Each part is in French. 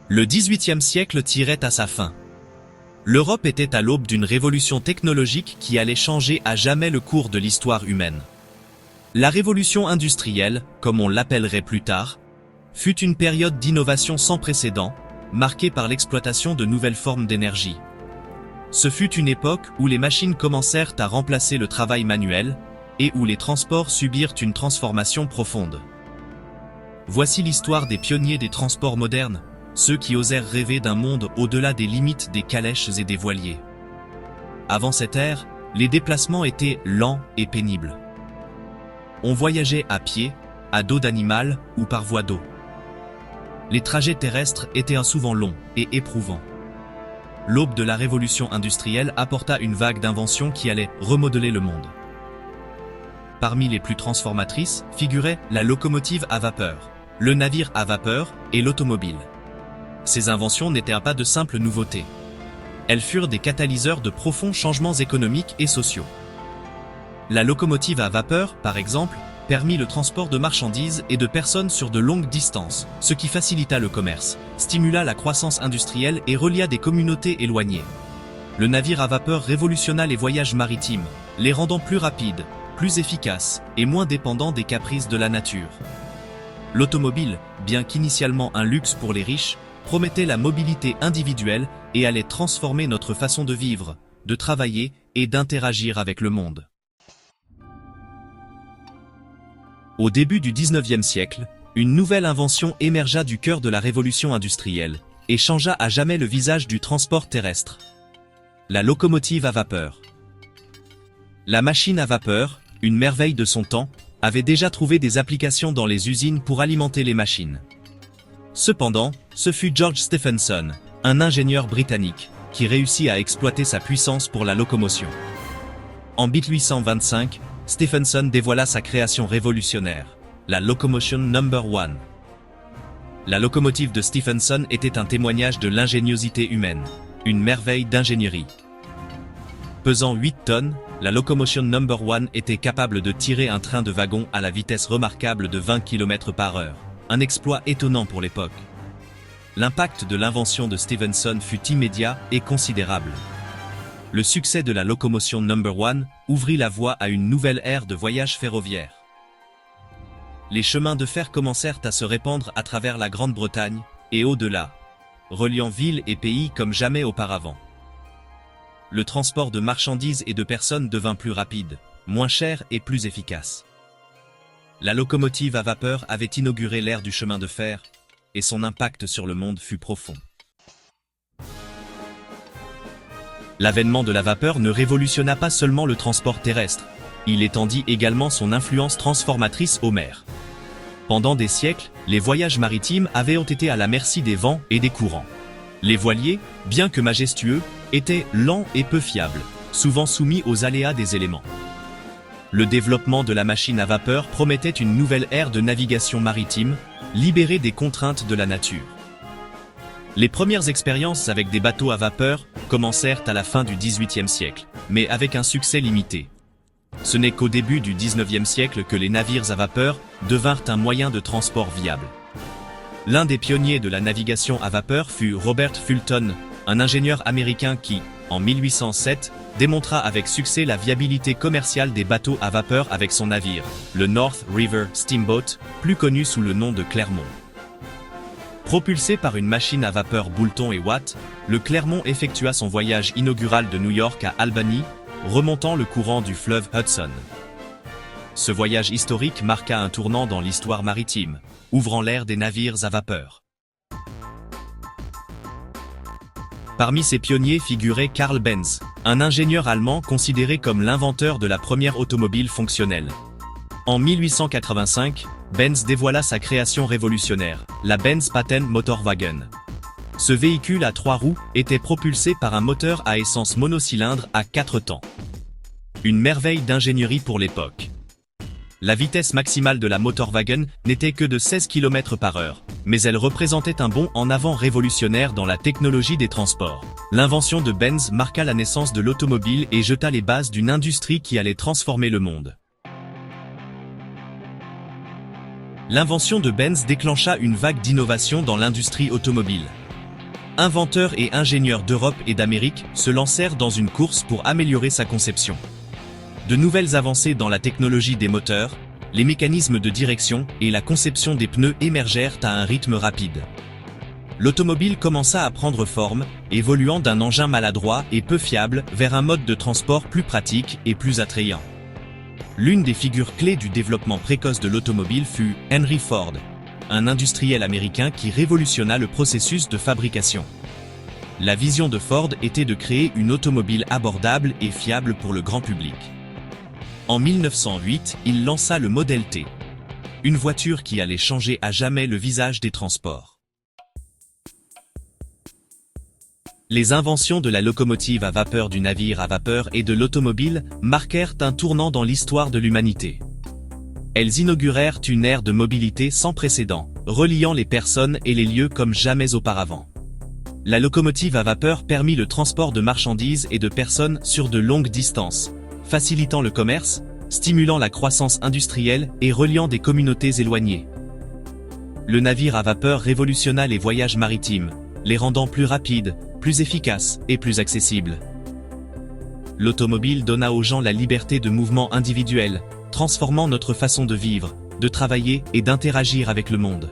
Le XVIIIe siècle tirait à sa fin. L'Europe était à l'aube d'une révolution technologique qui allait changer à jamais le cours de l'histoire humaine. La révolution industrielle, comme on l'appellerait plus tard, fut une période d'innovation sans précédent, marquée par l'exploitation de nouvelles formes d'énergie. Ce fut une époque où les machines commencèrent à remplacer le travail manuel, et où les transports subirent une transformation profonde. Voici l'histoire des pionniers des transports modernes, ceux qui osèrent rêver d'un monde au-delà des limites des calèches et des voiliers. Avant cette ère, les déplacements étaient lents et pénibles. On voyageait à pied, à dos d'animal ou par voie d'eau. Les trajets terrestres étaient souvent longs et éprouvants. L'aube de la révolution industrielle apporta une vague d'inventions qui allait remodeler le monde. Parmi les plus transformatrices figuraient la locomotive à vapeur, le navire à vapeur et l'automobile. Ces inventions n'étaient pas de simples nouveautés. Elles furent des catalyseurs de profonds changements économiques et sociaux. La locomotive à vapeur, par exemple, permit le transport de marchandises et de personnes sur de longues distances, ce qui facilita le commerce, stimula la croissance industrielle et relia des communautés éloignées. Le navire à vapeur révolutionna les voyages maritimes, les rendant plus rapides, plus efficaces et moins dépendants des caprices de la nature. L'automobile, bien qu'initialement un luxe pour les riches, promettait la mobilité individuelle et allait transformer notre façon de vivre, de travailler et d'interagir avec le monde. Au début du XIXe siècle, une nouvelle invention émergea du cœur de la révolution industrielle et changea à jamais le visage du transport terrestre. La locomotive à vapeur. La machine à vapeur, une merveille de son temps, avait déjà trouvé des applications dans les usines pour alimenter les machines. Cependant, ce fut George Stephenson, un ingénieur britannique, qui réussit à exploiter sa puissance pour la locomotion. En 1825, Stephenson dévoila sa création révolutionnaire, la Locomotion No. 1. La locomotive de Stephenson était un témoignage de l'ingéniosité humaine, une merveille d'ingénierie. Pesant 8 tonnes, la Locomotion No. 1 était capable de tirer un train de wagon à la vitesse remarquable de 20 km/h, un exploit étonnant pour l'époque. L'impact de l'invention de Stephenson fut immédiat et considérable. Le succès de la Locomotion No. 1 ouvrit la voie à une nouvelle ère de voyage ferroviaire. Les chemins de fer commencèrent à se répandre à travers la Grande-Bretagne, et au-delà, reliant villes et pays comme jamais auparavant. Le transport de marchandises et de personnes devint plus rapide, moins cher et plus efficace. La locomotive à vapeur avait inauguré l'ère du chemin de fer, et son impact sur le monde fut profond. L'avènement de la vapeur ne révolutionna pas seulement le transport terrestre, il étendit également son influence transformatrice aux mers. Pendant des siècles, les voyages maritimes avaient été à la merci des vents et des courants. Les voiliers, bien que majestueux, étaient lents et peu fiables, souvent soumis aux aléas des éléments. Le développement de la machine à vapeur promettait une nouvelle ère de navigation maritime, libérée des contraintes de la nature. Les premières expériences avec des bateaux à vapeur commencèrent à la fin du XVIIIe siècle, mais avec un succès limité. Ce n'est qu'au début du XIXe siècle que les navires à vapeur devinrent un moyen de transport viable. L'un des pionniers de la navigation à vapeur fut Robert Fulton, un ingénieur américain qui, en 1807, démontra avec succès la viabilité commerciale des bateaux à vapeur avec son navire, le North River Steamboat, plus connu sous le nom de Clermont. Propulsé par une machine à vapeur Boulton et Watt, le Clermont effectua son voyage inaugural de New York à Albany, remontant le courant du fleuve Hudson. Ce voyage historique marqua un tournant dans l'histoire maritime, ouvrant l'ère des navires à vapeur. Parmi ces pionniers figurait Karl Benz, un ingénieur allemand considéré comme l'inventeur de la première automobile fonctionnelle. En 1885, Benz dévoila sa création révolutionnaire, la Benz Patent Motorwagen. Ce véhicule à 3 roues était propulsé par un moteur à essence monocylindre à 4 temps. Une merveille d'ingénierie pour l'époque. La vitesse maximale de la Motorwagen n'était que de 16 km/h, mais elle représentait un bond en avant révolutionnaire dans la technologie des transports. L'invention de Benz marqua la naissance de l'automobile et jeta les bases d'une industrie qui allait transformer le monde. L'invention de Benz déclencha une vague d'innovation dans l'industrie automobile. inventeurs et ingénieurs d'Europe et d'Amérique se lancèrent dans une course pour améliorer sa conception. De nouvelles avancées dans la technologie des moteurs, les mécanismes de direction et la conception des pneus émergèrent à un rythme rapide. L'automobile commença à prendre forme, évoluant d'un engin maladroit et peu fiable vers un mode de transport plus pratique et plus attrayant. L'une des figures clés du développement précoce de l'automobile fut Henry Ford, un industriel américain qui révolutionna le processus de fabrication. La vision de Ford était de créer une automobile abordable et fiable pour le grand public. En 1908, il lança le Model T, une voiture qui allait changer à jamais le visage des transports. Les inventions de la locomotive à vapeur, du navire à vapeur et de l'automobile marquèrent un tournant dans l'histoire de l'humanité. Elles inaugurèrent une ère de mobilité sans précédent, reliant les personnes et les lieux comme jamais auparavant. La locomotive à vapeur permit le transport de marchandises et de personnes sur de longues distances, facilitant le commerce, stimulant la croissance industrielle et reliant des communautés éloignées. Le navire à vapeur révolutionna les voyages maritimes, les rendant plus rapides, plus efficaces et plus accessibles. L'automobile donna aux gens la liberté de mouvement individuel, transformant notre façon de vivre, de travailler et d'interagir avec le monde.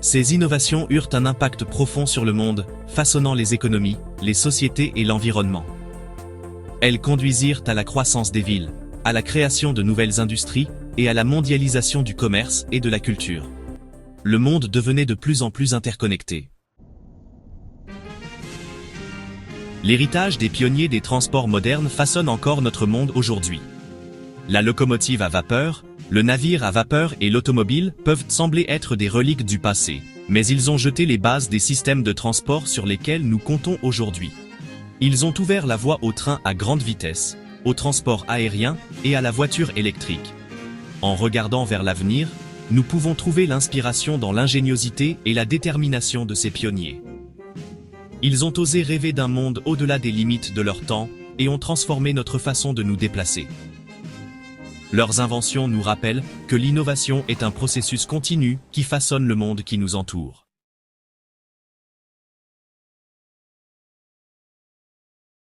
Ces innovations eurent un impact profond sur le monde, façonnant les économies, les sociétés et l'environnement. Elles conduisirent à la croissance des villes, à la création de nouvelles industries et à la mondialisation du commerce et de la culture. Le monde devenait de plus en plus interconnecté. L'héritage des pionniers des transports modernes façonne encore notre monde aujourd'hui. La locomotive à vapeur, le navire à vapeur et l'automobile peuvent sembler être des reliques du passé, mais ils ont jeté les bases des systèmes de transport sur lesquels nous comptons aujourd'hui. Ils ont ouvert la voie au train à grande vitesse, au transport aérien et à la voiture électrique. En regardant vers l'avenir, nous pouvons trouver l'inspiration dans l'ingéniosité et la détermination de ces pionniers. Ils ont osé rêver d'un monde au-delà des limites de leur temps et ont transformé notre façon de nous déplacer. Leurs inventions nous rappellent que l'innovation est un processus continu qui façonne le monde qui nous entoure.